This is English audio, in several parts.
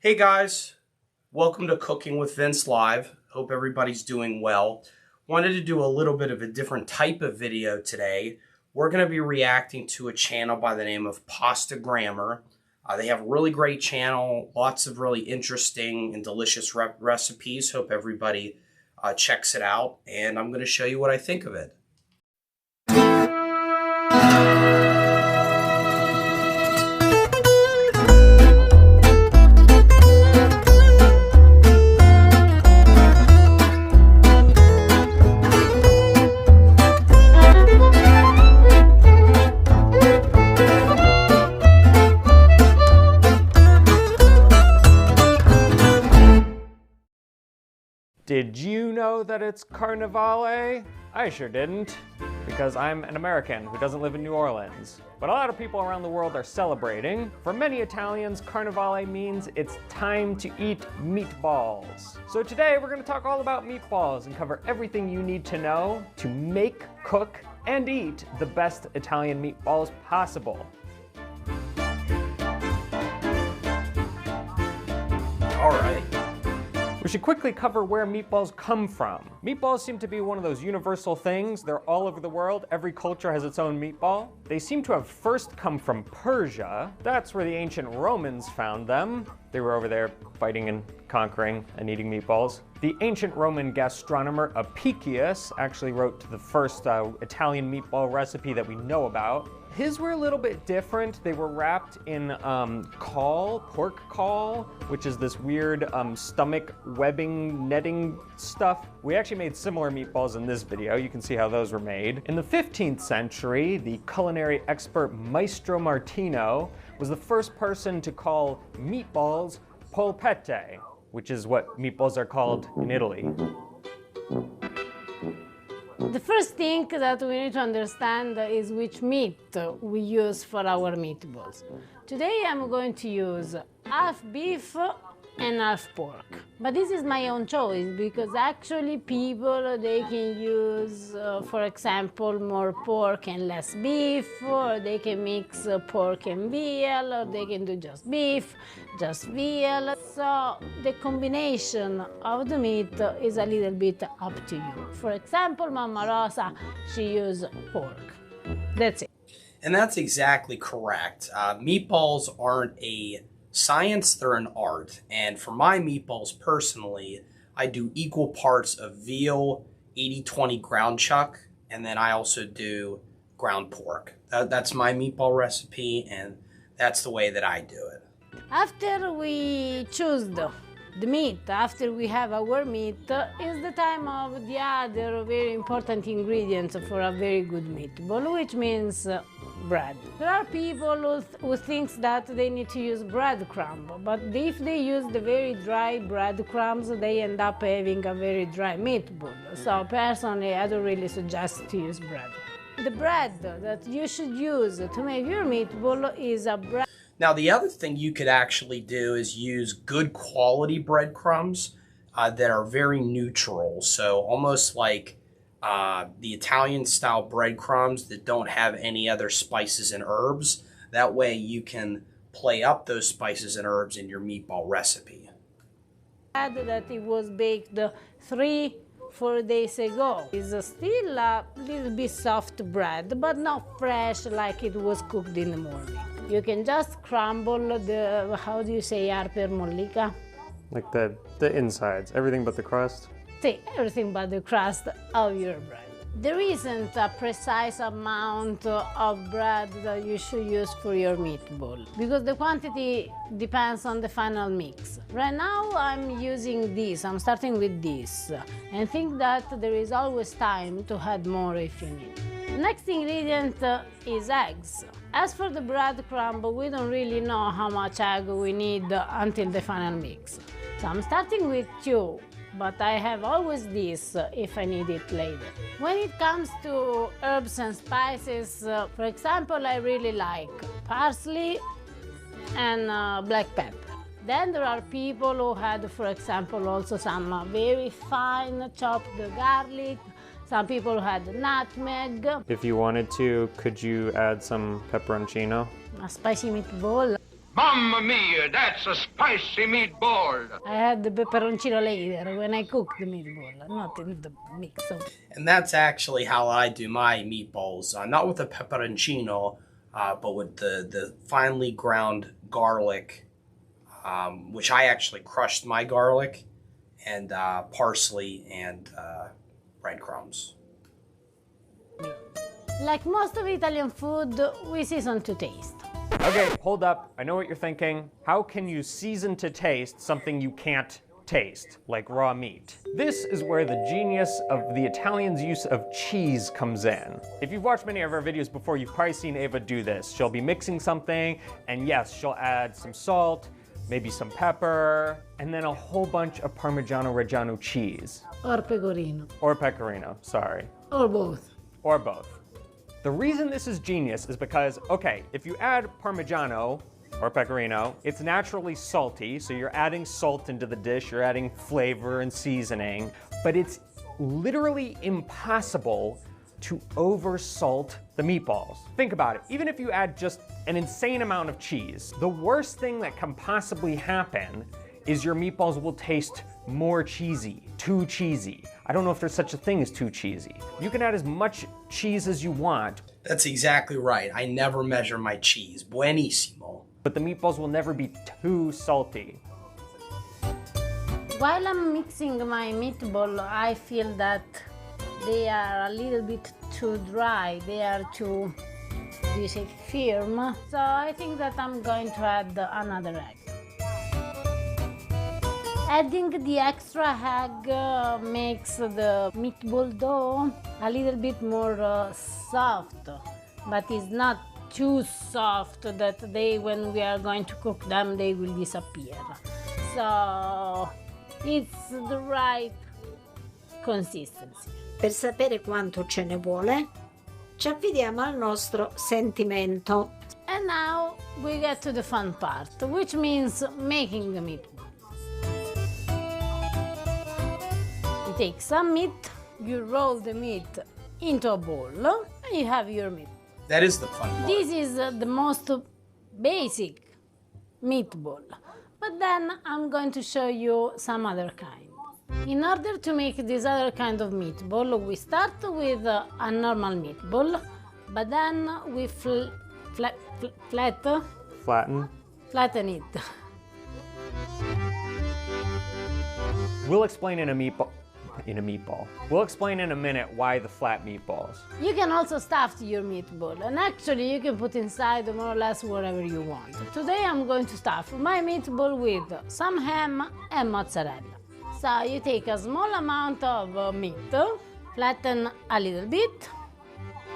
Hey guys, welcome to Cooking with Vince Live. Hope everybody's doing well. Wanted to do a little bit of a different type of video today. We're going to be reacting to a channel by the name of Pasta Grammar. They have a really great channel, lots of really interesting and delicious recipes. Hope everybody checks it out, and I'm going to show you what I think of it. Did you know that it's Carnivale? I sure didn't, because I'm an American who doesn't live in New Orleans. But a lot of people around the world are celebrating. For many Italians, Carnivale means it's time to eat meatballs. So today we're going to talk all about meatballs and cover everything you need to know to make, cook, and eat the best Italian meatballs possible. All right. We should quickly cover where meatballs come from. Meatballs seem to be one of those universal things. They're all over the world. Every culture has its own meatball. They seem to have first come from Persia. That's where the ancient Romans found them. They were over there fighting and conquering and eating meatballs. The ancient Roman gastronomer Apicius actually wrote the first Italian meatball recipe that we know about. His were a little bit different. They were wrapped in pork caul, which is this weird stomach webbing netting stuff. We actually made similar meatballs in this video. You can see how those were made. In the 15th century, the culinary expert Maestro Martino was the first person to call meatballs polpette, which is what meatballs are called in Italy. The first thing that we need to understand is which meat we use for our meatballs. Today I'm going to use half beef and half pork. But this is my own choice because actually people, they can use, for example, more pork and less beef, or they can mix pork and veal, or they can do just beef, just veal. So the combination of the meat is a little bit up to you. For example, Mama Rosa, she used pork. That's it. And that's exactly correct. Meatballs aren't a science, they're an art. And for my meatballs personally, I do equal parts of veal, 80-20 ground chuck, and then I also do ground pork. That's my meatball recipe, and that's the way that I do it. After we choose the meat, after we have our meat, is the time of the other very important ingredients for a very good meatball, which means bread. There are people who think that they need to use breadcrumb, but if they use the very dry breadcrumbs, they end up having a very dry meatball. So personally, I don't really suggest to use bread. The bread that you should use to make your meatball is a bread. Now, the other thing you could actually do is use good quality breadcrumbs that are very neutral. So almost like the Italian style breadcrumbs that don't have any other spices and herbs. That way you can play up those spices and herbs in your meatball recipe. That it was baked 3-4 days ago. It's still a little bit soft bread, but not fresh like it was cooked in the morning. You can just crumble the, how do you say, arper mollica? Like the insides, everything but the crust? See, everything but the crust of your bread. There isn't a precise amount of bread that you should use for your meatball because the quantity depends on the final mix. Right now I'm using this, I'm starting with this, and think that there is always time to add more if you need. The next ingredient is eggs. As for the breadcrumb, we don't really know how much egg we need until the final mix. So I'm starting with 2. But I have always this if I need it later. When it comes to herbs and spices, for example, I really like parsley and black pepper. Then there are people who had, for example, also some very fine chopped garlic. Some people had nutmeg. If you wanted to, could you add some pepperoncino? A spicy meatball. Mamma mia, that's a spicy meatball. I had the pepperoncino later when I cook the meatball, not in the mix. And that's actually how I do my meatballs. Not with the pepperoncino, but with the finely ground garlic, which I actually crushed my garlic, and parsley and breadcrumbs. Like most of Italian food, we season to taste. Okay, hold up. I know what you're thinking. How can you season to taste something you can't taste, like raw meat? This is where the genius of the Italians' use of cheese comes in. If you've watched many of our videos before, you've probably seen Eva do this. She'll be mixing something, and yes, she'll add some salt, maybe some pepper, and then a whole bunch of Parmigiano Reggiano cheese. Or pecorino. Or pecorino, sorry. Or both. Or both. The reason this is genius is because, okay, if you add Parmigiano or pecorino, it's naturally salty, so you're adding salt into the dish, you're adding flavor and seasoning, but it's literally impossible to over-salt the meatballs. Think about it, even if you add just an insane amount of cheese, the worst thing that can possibly happen is your meatballs will taste more cheesy, too cheesy. I don't know if there's such a thing as too cheesy. You can add as much cheese as you want. That's exactly right. I never measure my cheese. Buenissimo. But the meatballs will never be too salty. While I'm mixing my meatball, I feel that they are a little bit too dry. They are too, do you say, firm. So I think that I'm going to add another egg. Adding the extra egg makes the meatball dough a little bit more soft, but it's not too soft that when we are going to cook them, they will disappear. So it's the right consistency. Per sapere quanto ce ne vuole, ci affidiamo al nostro sentimento. And now we get to the fun part, which means making the meatball. You take some meat, you roll the meat into a bowl, and you have your meat. That is the fun part. This is the most basic meatball, but then I'm going to show you some other kind. In order to make this other kind of meatball, we start with a normal meatball, but then we flatten it. We'll explain in a meatball. We'll explain in a minute why the flat meatballs. You can also stuff your meatball, and actually you can put inside more or less whatever you want. Today I'm going to stuff my meatball with some ham and mozzarella. So you take a small amount of meat, flatten a little bit,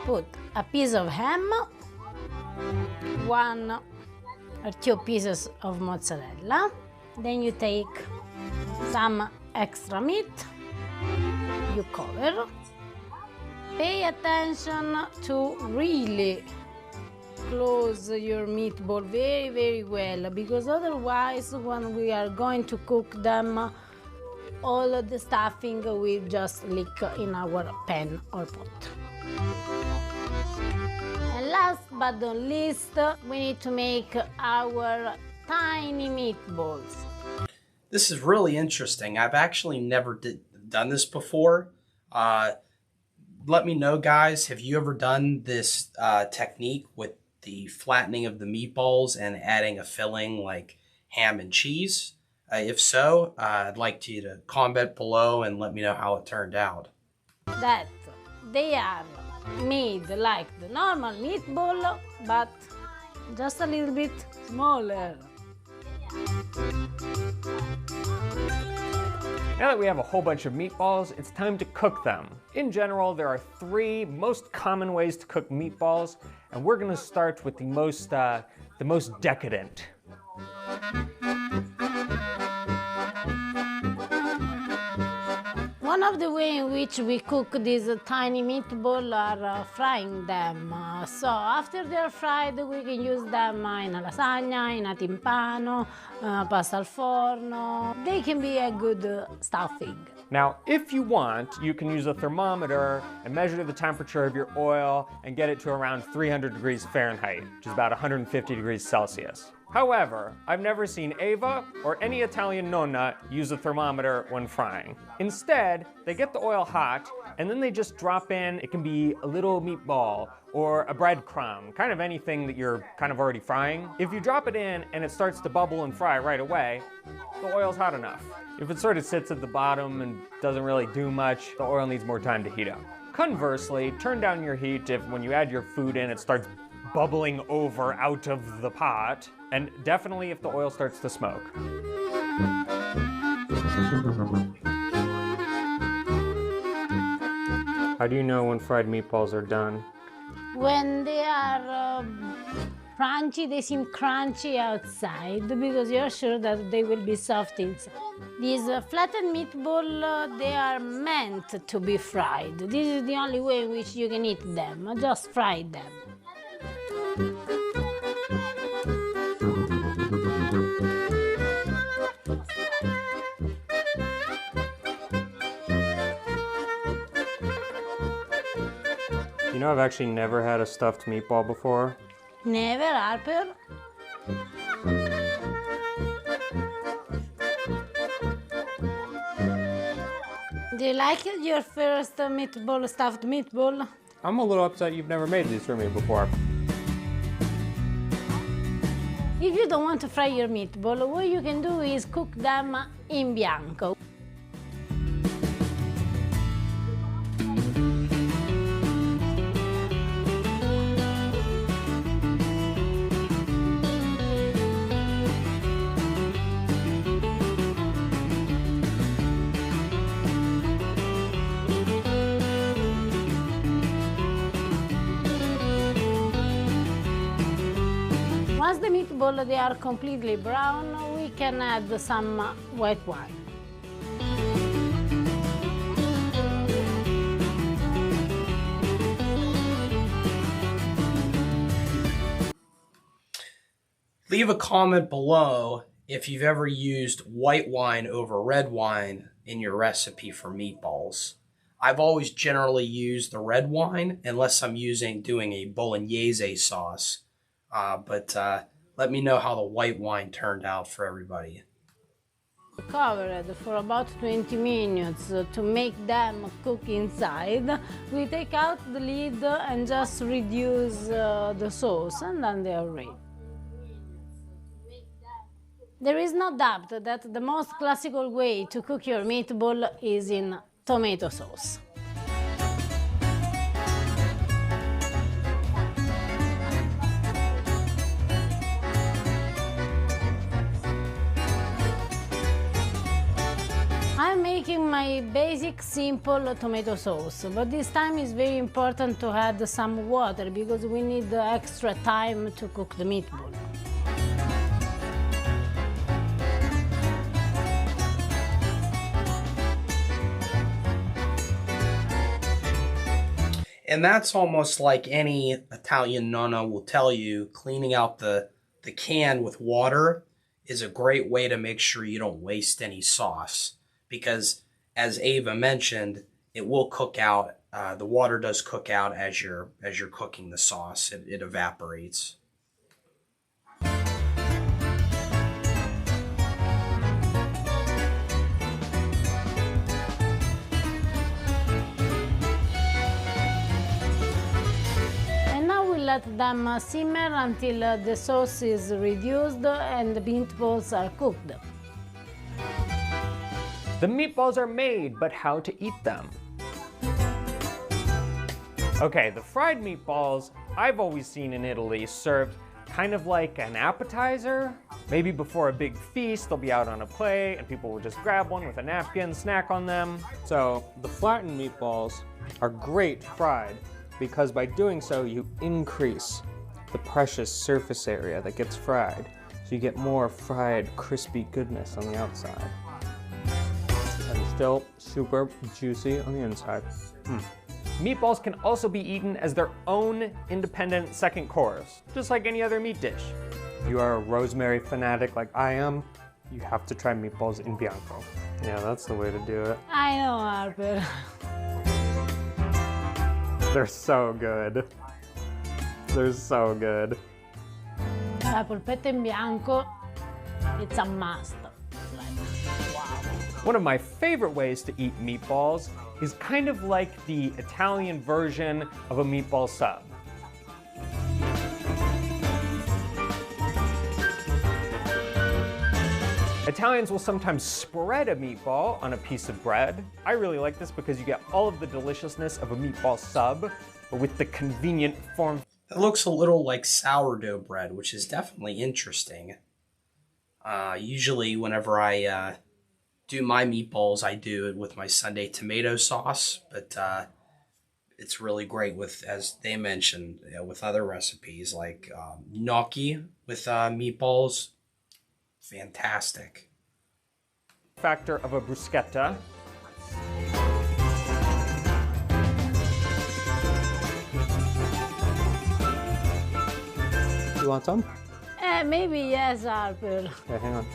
put a piece of ham, 1 or 2 pieces of mozzarella, then you take some extra meat, you cover. Pay attention to really close your meatball very, very well, because otherwise when we are going to cook them, all of the stuffing will just leak in our pan or pot. And last but not least, we need to make our tiny meatballs. This is really interesting. I've actually never done this before. Let me know, guys, have you ever done this technique with the flattening of the meatballs and adding a filling like ham and cheese? If so, I'd like you to comment below and let me know how it turned out. That they are made like the normal meatball, but just a little bit smaller. Now that we have a whole bunch of meatballs, it's time to cook them. In general, there are 3 most common ways to cook meatballs, and we're gonna start with the most decadent. One of the ways in which we cook these tiny meatballs are frying them. So after they're fried, we can use them in a lasagna, in a timpano, pasta al forno. They can be a good stuffing. Now, if you want, you can use a thermometer and measure the temperature of your oil and get it to around 300 degrees Fahrenheit, which is about 150 degrees Celsius. However, I've never seen Ava or any Italian nonna use a thermometer when frying. Instead, they get the oil hot and then they just drop in, it can be a little meatball or a breadcrumb, kind of anything that you're kind of already frying. If you drop it in and it starts to bubble and fry right away, the oil's hot enough. If it sort of sits at the bottom and doesn't really do much, the oil needs more time to heat up. Conversely, turn down your heat if when you add your food in, it starts bubbling over out of the pot, and definitely if the oil starts to smoke. How do you know when fried meatballs are done? When they are crunchy, they seem crunchy outside because you're sure that they will be soft inside. These flattened meatballs, they are meant to be fried. This is the only way in which you can eat them, just fry them. You know, I've actually never had a stuffed meatball before. Never, Harper? Do you like it, your first meatball, stuffed meatball? I'm a little upset you've never made these for me before. If you don't want to fry your meatball, what you can do is cook them in bianco. Once the meatballs they are completely brown, we can add some white wine. Leave a comment below if you've ever used white wine over red wine in your recipe for meatballs. I've always generally used the red wine unless I'm doing a bolognese sauce. But let me know how the white wine turned out for everybody. Cover it for about 20 minutes to make them cook inside. We take out the lid and just reduce the sauce, and then they are ready. There is no doubt that the most classical way to cook your meatball is in tomato sauce. I'm making my basic simple tomato sauce, but this time it's very important to add some water because we need extra time to cook the meatball. And that's almost like any Italian nonna will tell you, cleaning out the can with water is a great way to make sure you don't waste any sauce. Because as Ava mentioned, it will cook out, the water does cook out as you're cooking the sauce. It evaporates. Let them simmer until the sauce is reduced and the meatballs are cooked. The meatballs are made, but how to eat them? Okay, the fried meatballs I've always seen in Italy served kind of like an appetizer. Maybe before a big feast, they'll be out on a plate and people will just grab one with a napkin, snack on them. So the flattened meatballs are great fried, because by doing so, you increase the precious surface area that gets fried. So you get more fried, crispy goodness on the outside. And still super juicy on the inside. Meatballs can also be eaten as their own independent second course, just like any other meat dish. If you are a rosemary fanatic like I am, you have to try meatballs in bianco. Yeah, that's the way to do it. I know, Harper. They're so good. They're so good. La polpetta in bianco, it's a must. Like, wow. One of my favorite ways to eat meatballs is kind of like the Italian version of a meatball sub. Italians will sometimes spread a meatball on a piece of bread. I really like this because you get all of the deliciousness of a meatball sub, but with the convenient form. It looks a little like sourdough bread, which is definitely interesting. Usually whenever I do my meatballs, I do it with my Sunday tomato sauce, but it's really great with, as they mentioned, with other recipes like gnocchi with meatballs. Fantastic. Factor of a bruschetta. You want some? Maybe yes, Harper. Okay, hang on.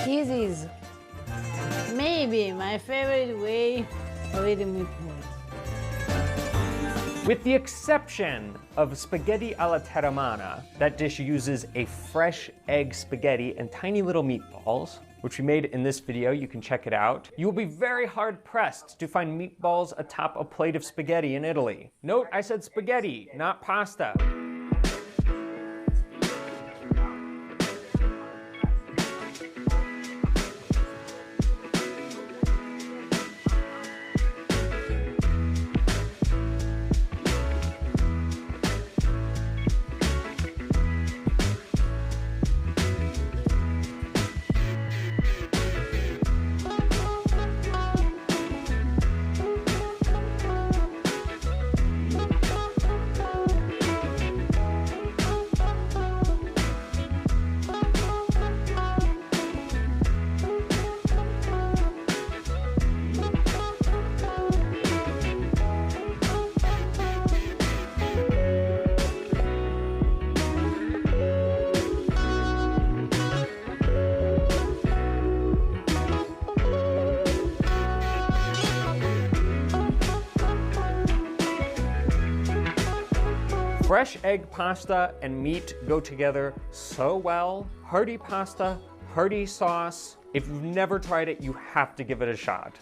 This is maybe my favorite way of eating meatballs. With the exception of spaghetti alla terramana, that dish uses a fresh egg spaghetti and tiny little meatballs, which we made in this video. You can check it out. You will be very hard pressed to find meatballs atop a plate of spaghetti in Italy. Note, I said spaghetti, not pasta. Fresh egg pasta and meat go together so well. Hearty pasta, hearty sauce. If you've never tried it, you have to give it a shot.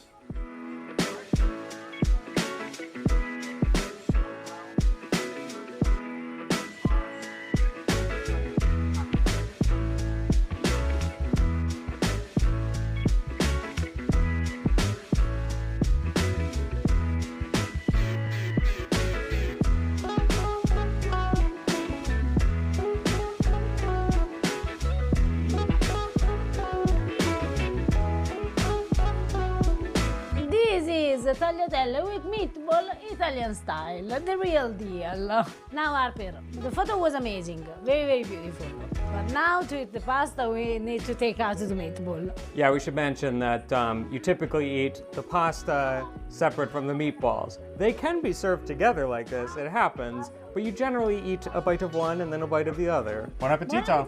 Tagliatelle with meatball, Italian style, the real deal. Now Harper, the photo was amazing, very, very beautiful. But now to eat the pasta, we need to take out the meatball. Yeah, we should mention that you typically eat the pasta separate from the meatballs. They can be served together like this, it happens, but you generally eat a bite of one and then a bite of the other. Buon appetito!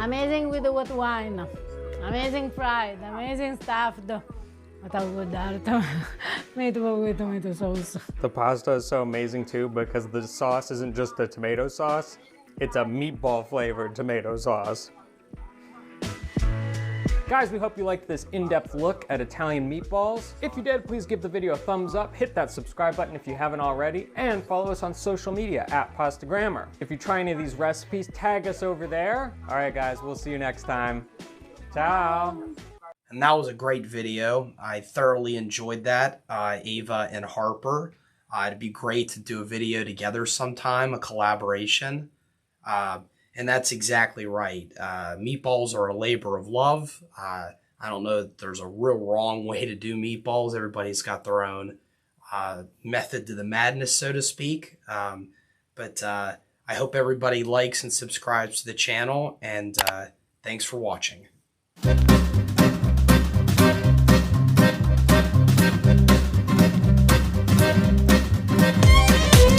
Amazing with the wet wine, amazing fried, amazing stuffed. Meatball with tomato sauce. The pasta is so amazing too because the sauce isn't just a tomato sauce, it's a meatball flavored tomato sauce. Guys, we hope you liked this in-depth look at Italian meatballs. If you did, please give the video a thumbs up, hit that subscribe button if you haven't already, and follow us on social media at Pastagrammar. If you try any of these recipes, tag us over there. All right, guys, we'll see you next time. Ciao. And that was a great video. I thoroughly enjoyed that, Ava and Harper. It'd be great to do a video together sometime, a collaboration. And that's exactly right. Meatballs are a labor of love. I don't know that there's a real wrong way to do meatballs. Everybody's got their own method to the madness, so to speak. But I hope everybody likes and subscribes to the channel. And thanks for watching.